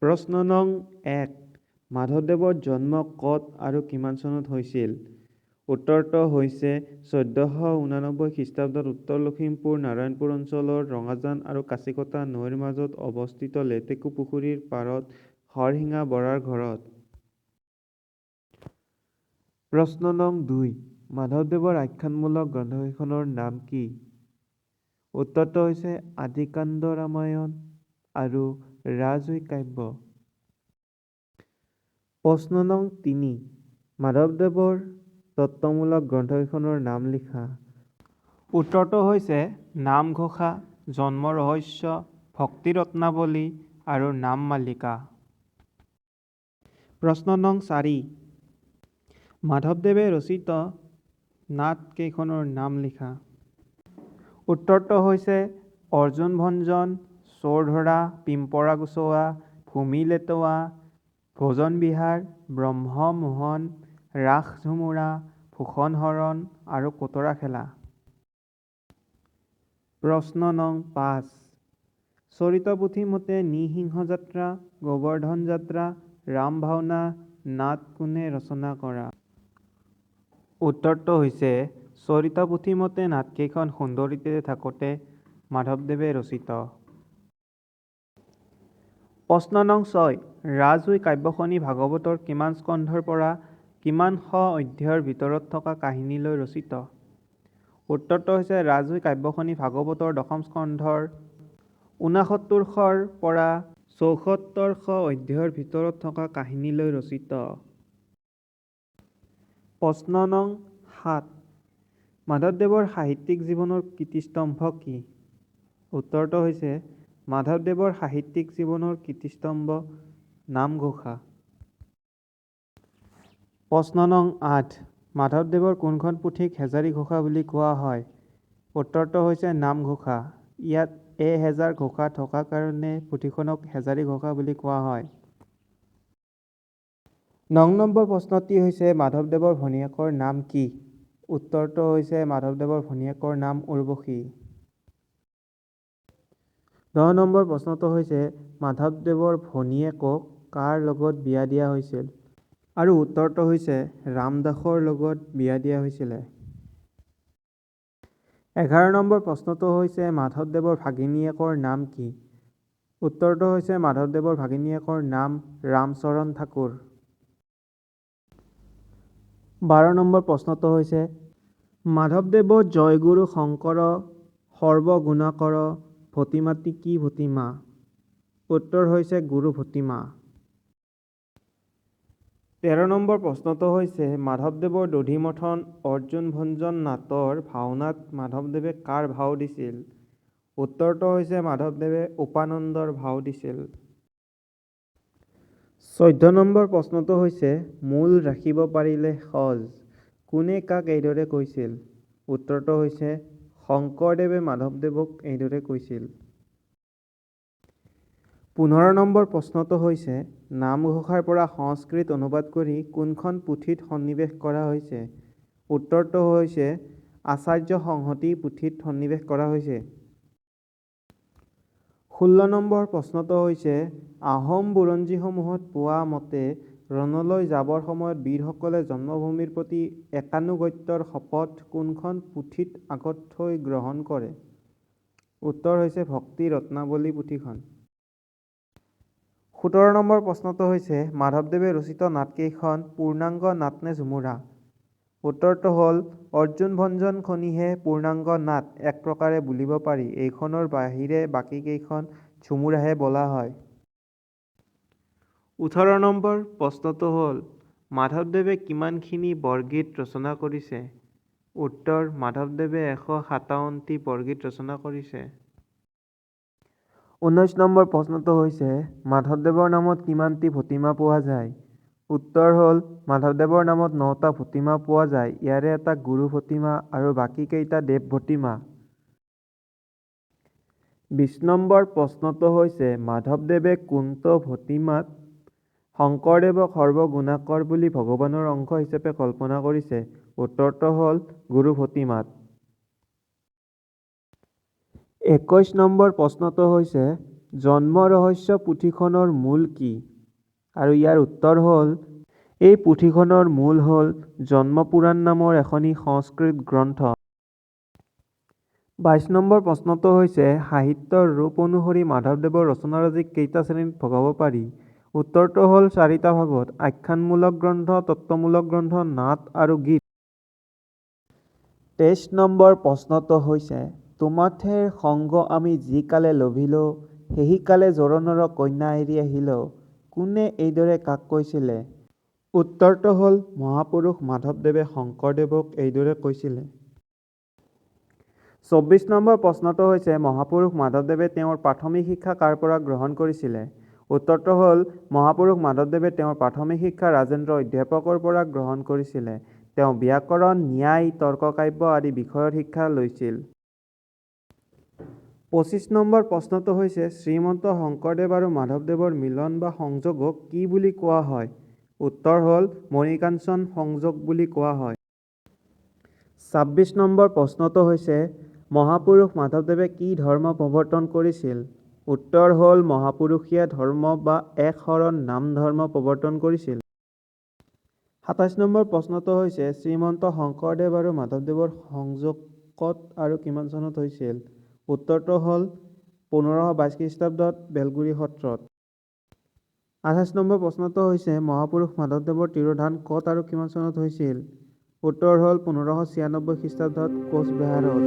প্ৰশ্ন নং 1 মাধৱদেৱৰ জন্ম ক'ত আৰু কিমান চনত হৈছিল? উত্তৰটো হৈছে 1489 খ্ৰীষ্টাব্দত উত্তৰ লখিমপুৰ নাৰায়ণপুৰ অঞ্চলৰ ৰঙাজান আৰু কাছিকটা নৈৰ মাজত অৱস্থিত লেটেকু পুখুৰীৰ পাৰত হৰসিঙা বৰাৰ ঘৰত। প্ৰশ্ন নং 2 মাধৱদেৱৰ আখ্যানমূলক গ্ৰন্থকেইখনৰ নাম কি? উত্তৰটো হৈছে আদিকাণ্ড ৰামায়ণ আৰু ৰাজউই কাব্য। প্ৰশ্ন নং 3 মাধৱদেৱৰ তত্ত্বমূলক গ্ৰন্থকেইখনৰ নাম লিখা। উত্তৰটো হৈছে নামঘোষা, জন্ম ৰহস্য, ভক্তি ৰত্নাৱলী আৰু নাম মালিকা। প্ৰশ্ন নং 4 মাধৱদেৱে ৰচিত নাট কেইখনৰ নাম লিখা। উত্তৰটো হৈছে অৰ্জুন ভঞ্জন, চোৰ ধৰা, পিম্পৰা গুচোৱা, ভূমি লেটোৱা, ভোজন বিহাৰ, ব্ৰহ্ম মোহন, ৰাস ঝুমুৰা, ভূষণ হৰণ আৰু কোটৰা খেলা। প্ৰশ্ন নং 5 চৰিত পুথি মতে নিসিংহ যাত্ৰা, গোবৰ্ধন যাত্ৰা, ৰাম ভাওনা নাট কোনে ৰচনা কৰা? উত্তৰটো হৈছে চৰিত পুথি মতে নাটকেইখন সুন্দৰীতেৰে থাকোঁতে মাধৱদেৱে ৰচিত। প্ৰশ্ন নং 6 ৰাজউই কাব্যখনি ভাগৱতৰ কিমান স্কন্ধৰ পৰা কিমান শ অধ্যায়ৰ ভিতৰত থকা কাহিনীলৈ ৰচিত? উত্তৰটো হৈছে ৰাজউই কাব্যখনি ভাগৱতৰ দশম স্কন্ধৰ ৬৯শৰ পৰা ৭৪শ অধ্যায়ৰ ভিতৰত থকা কাহিনীলৈ ৰচিত। প্ৰশ্ন নং 7 মাধৱদেৱৰ সাহিত্যিক জীৱনৰ কীৰ্তিস্তম্ভ কি? উত্তৰটো হৈছে মাধৱদেৱৰ সাহিত্যিক জীৱনৰ কীৰ্তিস্তম্ভ নামঘোষা। প্ৰশ্ন নং 8 মাধৱদেৱৰ কোনখন পুথিক হেজাৰী ঘোষা বুলি কোৱা হয়? উত্তৰটো হৈছে নামঘোষা। ইয়াত এহেজাৰ ঘোষা থকা কাৰণে পুথিখনক হেজাৰী ঘোষা বুলি কোৱা হয়। 9 নম্বৰ প্ৰশ্নটি হৈছে মাধৱদেৱৰ ভনীয়েকৰ নাম কি? উত্তৰটো হৈছে মাধৱদেৱৰ ভনীয়েকৰ নাম উৰ্বশী। 10 নম্বৰ প্ৰশ্নটো হৈছে মাধৱদেৱৰ ভনীয়েকক কাৰ লগত বিয়া দিয়া হৈছিল? আৰু উত্তৰটো হৈছে ৰামদাসৰ লগত বিয়া দিয়া হৈছিলে। 11 নম্বৰ প্ৰশ্নটো হৈছে মাধৱদেৱৰ ভাগিনীয়েকৰ নাম কি? উত্তৰটো হৈছে মাধৱদেৱৰ ভাগিনীয়েকৰ নাম ৰামচৰণ ঠাকুৰ। 12 নম্বৰ প্ৰশ্নটো হৈছে মাধৱদেৱ জয়গুৰু শংকৰ সৰ্বগুণাকৰ ভতিমাটি কি ভতিমা? উত্তৰ হৈছে গুৰু ভতিমা। 13 নম্বৰ প্ৰশ্নটো হৈছে মাধৱদেৱৰ দধিমথন অৰ্জুন ভঞ্জন নাটৰ ভাওনাত মাধৱদেৱে কাৰ ভাও দিছিল? উত্তৰটো হৈছে মাধৱদেৱে উপানন্দৰ ভাও দিছিল। 14 নম্বৰ প্ৰশ্নটো হৈছে মূল ৰাখিব পাৰিলে সজ কোনে কাক এইদৰে কৈছিল? উত্তৰটো হৈছে শংকৰদেৱে মাধৱদেৱক এইদৰে কৈছিল। 15 নম্বৰ প্ৰশ্নটো হৈছে নামঘোষাৰ পৰা সংস্কৃত অনুবাদ কৰি কোনখন পুথিত সন্নিৱেশ কৰা হৈছে? উত্তৰটো হৈছে আচাৰ্য সংহতি পুথিত সন্নিৱেশ কৰা হৈছে। 16 নম্বৰ প্ৰশ্নটো হৈছে আহোম বুৰঞ্জীসমূহত পোৱা মতে ৰণলৈ যাবৰ সময়ত বীৰসকলে জন্মভূমিৰ প্ৰতি একানুগত্যৰ শপত কোনখন পুথিত আগতকৈ গ্ৰহণ কৰে? উত্তৰ হৈছে ভক্তি ৰত্নাৱলী পুথিখন। 17 নম্বৰ প্ৰশ্নটো হৈছে মাধৱদেৱে ৰচিত নাটকেইখন পূৰ্ণাংগ নাট নে ঝুমুৰা? উত্তৰটো হ'ল অৰ্জুন ভঞ্জন খনিহে পূৰ্ণাংগ নাট এক প্ৰকাৰে বুলিব পাৰি। এইখনৰ বাহিৰে বাকীকেইখন ঝুমুৰাহে বোলা হয়। 18 নম্বৰ প্ৰশ্নটো হ'ল মাধৱদেৱে কিমানখিনি বৰগীত ৰচনা কৰিছে? উত্তৰ মাধৱদেৱে 157টি বৰগীত ৰচনা কৰিছে। 19 নম্বৰ প্ৰশ্নটো হৈছে মাধৱদেৱৰ নামত কিমানটি ভতিমা পোৱা যায়? উত্তৰ হ'ল মাধৱদেৱৰ নামত 9টা ভতিমা পোৱা যায়। ইয়াৰে এটা গুৰু ভতিমা আৰু বাকীকেইটা দেৱ ভতিমা। 20 নম্বৰ প্ৰশ্নটো হৈছে মাধৱদেৱে কোনটো ভতিমাত শংকৰদেৱক সৰ্বগুণাকৰ বুলি ভগৱানৰ অংশ হিচাপে কল্পনা কৰিছে? উত্তৰটো হ'ল গুৰু ভতিমাত। 21 নম্বৰ প্ৰশ্নটো হৈছে জন্ম ৰহস্য পুথিখনৰ মূল কি? আৰু ইয়াৰ উত্তৰ হ'ল এই পুথিখনৰ মূল হ'ল জন্মপুৰাণ নামৰ এখনি সংস্কৃত গ্ৰন্থ। ২২ নম্বৰ প্ৰশ্নটো হৈছে সাহিত্যৰ ৰূপ অনুসৰি মাধৱদেৱৰ ৰচনাৰাজি কেইটা শ্ৰেণীত ভগাব পাৰি? উত্তৰটো হ'ল ৪টা ভাগত: আখ্যানমূলক গ্ৰন্থ, তত্ত্বমূলক গ্ৰন্থ, নাট আৰু গীত। ২৩ নম্বৰ প্ৰশ্নটো হৈছে তোমাথেৰ সংগ আমি যি কালে লভিলো, সেই কালে জোৰোণৰ কন্যা এৰি আহিলো। কোনে এইদৰে কাক কৈছিলে? উত্তৰটো হ'ল মহাপুৰুষ মাধৱদেৱে শংকৰদেৱক এইদৰে কৈছিলে। ২৪ নম্বৰ প্ৰশ্নটো হৈছে মহাপুৰুষ মাধৱদেৱে তেওঁৰ প্ৰাথমিক শিক্ষা কাৰ পৰা গ্ৰহণ কৰিছিলে? উত্তৰটো হ'ল মহাপুৰুষ মাধৱদেৱে তেওঁৰ প্ৰাথমিক শিক্ষা ৰাজেন্দ্ৰ অধ্যাপকৰ পৰা গ্ৰহণ কৰিছিলে। তেওঁ ব্যাকৰণ, ন্যায়, তৰ্ককাব্য আদি বিষয়ৰ শিক্ষা লৈছিল। ২৫ নম্বৰ প্ৰশ্নটো হৈছে শ্ৰীমন্ত শংকৰদেৱ আৰু মাধৱদেৱৰ মিলন বা সংযোগক কি বুলি কোৱা হয়? উত্তৰ হ'ল মণিকাঞ্চন সংযোগ বুলি কোৱা হয়। ২৬ নম্বৰ প্ৰশ্নটো হৈছে মহাপুৰুষ মাধৱদেৱে কি ধৰ্ম প্ৰৱৰ্তন কৰিছিল? উত্তৰ হ'ল মহাপুৰুষীয়া ধৰ্ম বা এক শৰণ নাম ধৰ্ম প্ৰৱৰ্তন কৰিছিল। ২৭ নম্বৰ প্ৰশ্নটো হৈছে শ্ৰীমন্ত শংকৰদেৱ আৰু মাধৱদেৱৰ সংযোগ ক'ত আৰু কিমান চনত হৈছিল? উত্তৰটো হ'ল ১৫২২ খ্ৰীষ্টাব্দত বেলগুৰি সত্ৰত। ২৮ নম্বৰ প্ৰশ্নটো হৈছে মহাপুৰুষ মাধৱদেৱৰ তিৰোধান ক'ত আৰু কিমান চনত হৈছিল? উত্তৰ হ'ল ১৫৯৬ খ্ৰীষ্টাব্দত কোচবেহাৰত।